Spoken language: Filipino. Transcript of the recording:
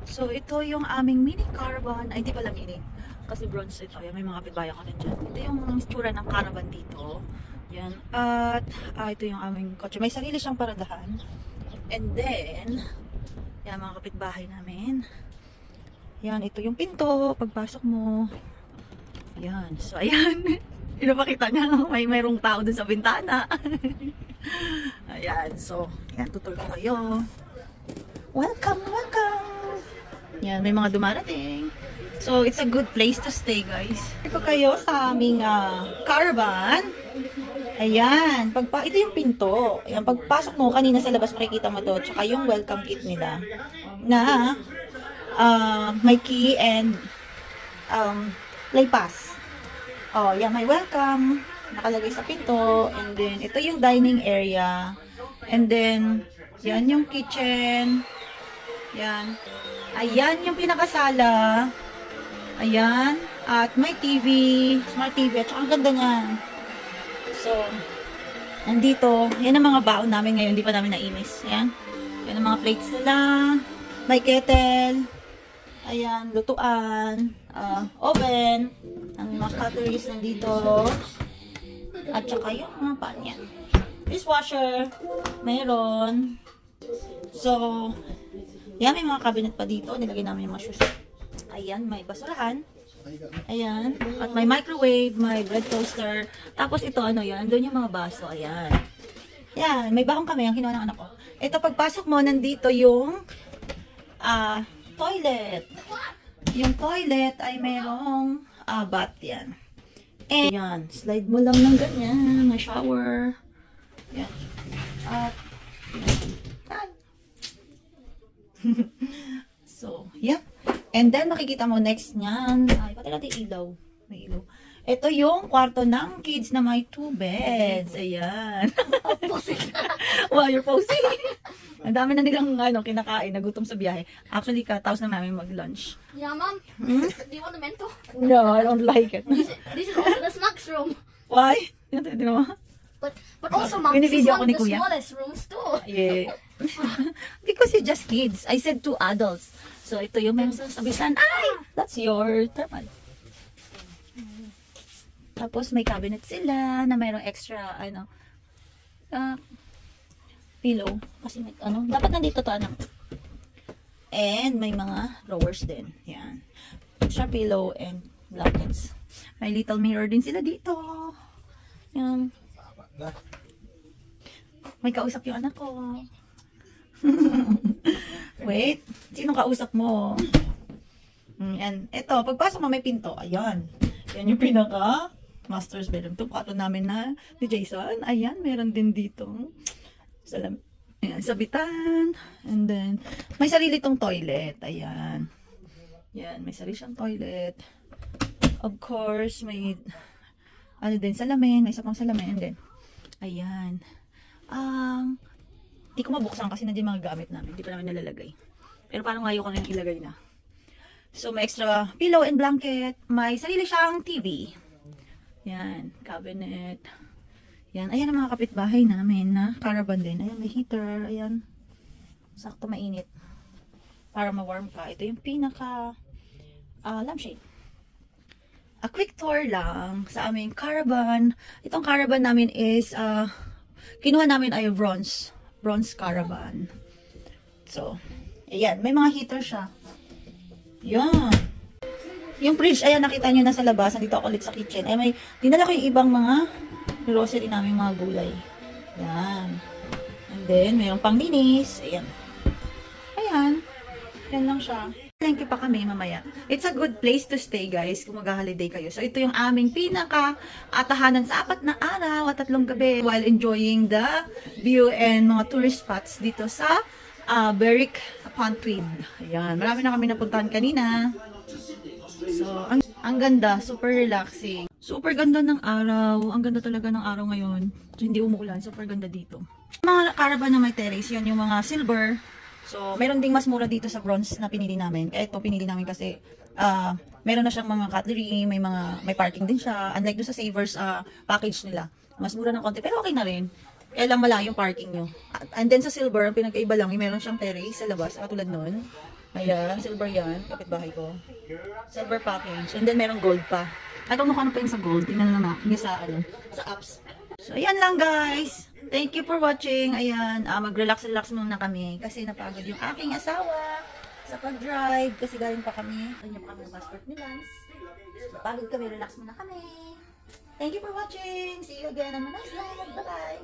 So, ito yung aming mini caravan. Ay, hindi pala mini. Kasi bronze ito. Yan, may mga kapitbahay ko din dyan. Ito yung itsura ng caravan dito. Yan. At, ito yung aming kotse. May sarili siyang paradahan. And then, yan, mga kapitbahay namin. Yan, ito yung pinto. Pagpasok mo. Yan. So, ayan. Pinapakita niya, mayroong tao dun sa bintana. Ayan. So, yan, tutulog ko kayo. Welcome, welcome! Yan, may mga dumarating. So, it's a good place to stay, guys. Ito kayo sa aming caravan. Ayan. Ito yung pinto. Ayan, pagpasok mo, kanina sa labas makikita mo to. Tsaka yung welcome kit nila. Na, may key and play pass. Oh, yan, may welcome. Nakalagay sa pinto. And then, ito yung dining area. And then, yan yung kitchen. Yan. Ayan yung pinakasala. Ayan. At may TV. Smart TV. At saka ang ganda niyan. So, nandito. Yan ang mga baon namin ngayon. Hindi pa namin nainis. Ayan. Yan ang mga plates nila. May kettle. Ayan. Lutuan. Oven. Ang mga cutleries nandito. At saka yung mga pan yan. Dishwasher. Meron. So, yan, may mga cabinet pa dito. Nilagay namin yung mga shoes. Ayan, may basurahan. Ayan. At may microwave, may bread toaster. Tapos ito, ano yan? Doon yung mga baso. Ayan. Yan, may bakong kami. Ang kinuha ng anak ko. Ito, pagpasok mo, nandito yung toilet. Yung toilet ay mayroong bath yan. And, yan. Slide mo lang ng ganyan. May shower. Yan. At, so, yeah. And then, makikita mo next niyan. Ay, pati natin ilaw. May ilaw. Ito yung kwarto ng kids na may 2 beds. Ayan. Wow, you're posing. Ang dami na nilang kinakain, nagutom sa biyahe. Actually, katapos na namin mag-lunch. Yeah, Mom. Do you want a mento? No, I don't like it. This is also the snacks room. Why? Hindi naman. But also, Mom, this is Binibideo one ko of ni the Kuya. smallest rooms too. Yeah. Because you're just kids. I said 2 adults. So, ito yung meron sa sabitan. Ay! That's your thermal. Tapos, may cabinet sila na mayroong extra, pillow. Kasi, dapat nandito to, anak. And, may mga drawers din. Yan. Extra pillow and blankets. May little mirror din sila dito. Yan. May kausap yung anak ko. Wait, sino kausap mo? And ito, pagpasok mo may pinto. Ayan. Yan yung pinaka master's bedroom. Itong kwarto namin na ni Jason. Ayan, meron din dito. Ayan, sabitan. And then, may sarili tong toilet. Ayan. Yan, may sarili siyang toilet. Of course, may din, salamin. May isa pang salamin. And then, ayan. Hindi ko mabuksan kasi nandiyan mga gamit namin. Hindi pa namin nalalagay. Pero parang ayaw ko na yung ilagay na. So, may extra pillow and blanket. May sarili siyang TV. Yan. Cabinet. Yan. Ayan ang mga kapitbahay namin na caravan din. Ayan, may heater. Ayan. Sakto mainit. Para ma-warm ka. Ito yung pinaka lampshade. A quick tour lang sa aming caravan. Itong caravan namin is kinuha namin ay bronze caravan. So, ayan, may mga heater siya. Yan. Yung fridge, ayan, nakita nyo na sa labas. Nandito ako ulit sa kitchen. Ay, may dinala ko yung ibang mga grocery namin, mga gulay. Yan. And then, mayroong panglinis. Ayan. Ayan. Yan lang siya. Thank you pa kami mamaya. It's a good place to stay, guys, kung mag-holiday kayo. So, ito yung aming pinaka-atahanan sa 4 na araw at 3 gabi while enjoying the view and mga tourist spots dito sa Berwick upon Tweed. Ayan. Marami na kami napuntahan kanina. So, ang ganda. Super relaxing. Super ganda ng araw. Ang ganda talaga ng araw ngayon. So, hindi umuulan. Super ganda dito. Mga caravan na may terrace, yun yung mga silver. So, meron ding mas mura dito sa bronze na pinili namin. Kaya ito pinili namin kasi meron na siyang mga cutlery, may parking din siya. Unlike doon sa Savers package nila. Mas mura ng konti, pero okay na rin. Kailang malayo yung parking nyo. And then sa silver, ang pinagkaiba lang, meron siyang terrace sa labas, katulad nun. Ayan, silver yan. Kapitbahay ko. Silver package. And then merong gold pa. I don't know kung ano pa yung sa gold. Tingnan na yung sa, sa apps. So, ayan lang guys. Thank you for watching. Ayan, mag-relax-relax muna kami. Kasi napagod yung aking asawa sa pag-drive. Kasi galing pa kami. Ganyan pa kami ng passport ni Lance. Napagod kami. Relax muna kami. Thank you for watching. See you again on my next vlog. Bye-bye.